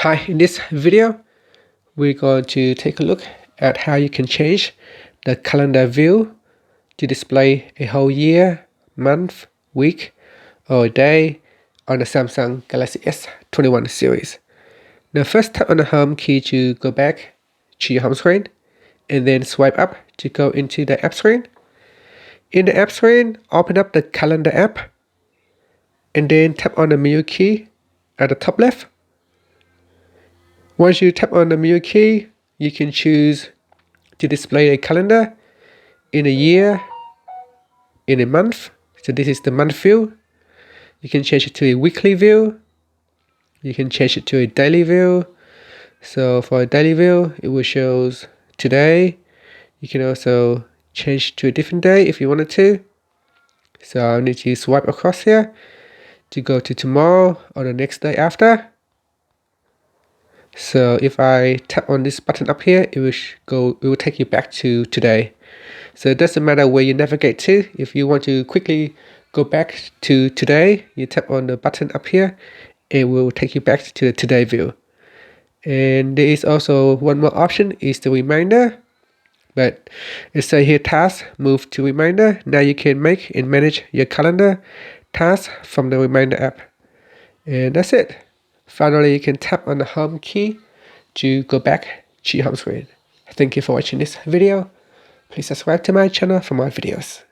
Hi, in this video, we're going to take a look at how you can change the calendar view to display a whole year, month, week, or day on the Samsung Galaxy S21 series. Now first tap on the home key to go back to your home screen, and then swipe up to go into the app screen. In the app screen, open up the calendar app, and then tap on the menu key at the top left. Once you tap on the menu key, you can choose to display a calendar in a year, in a month. So this is the month view. You can change it to a weekly view. You can change it to a daily view. So for a daily view, it will show today. You can also change to a different day if you wanted to. So I need to swipe across here to go to tomorrow or the next day after. So if I tap on this button up here, it will take you back to today. So it doesn't matter where you navigate to. If you want to quickly go back to today, you tap on the button up here, it will take you back to the today view. And there is also one more option, is the reminder. But it says here task, move to reminder. Now you can make and manage your calendar tasks from the reminder app. And that's it. Finally, you can tap on the home key to go back to your home screen. Thank you for watching this video. Please subscribe to my channel for more videos.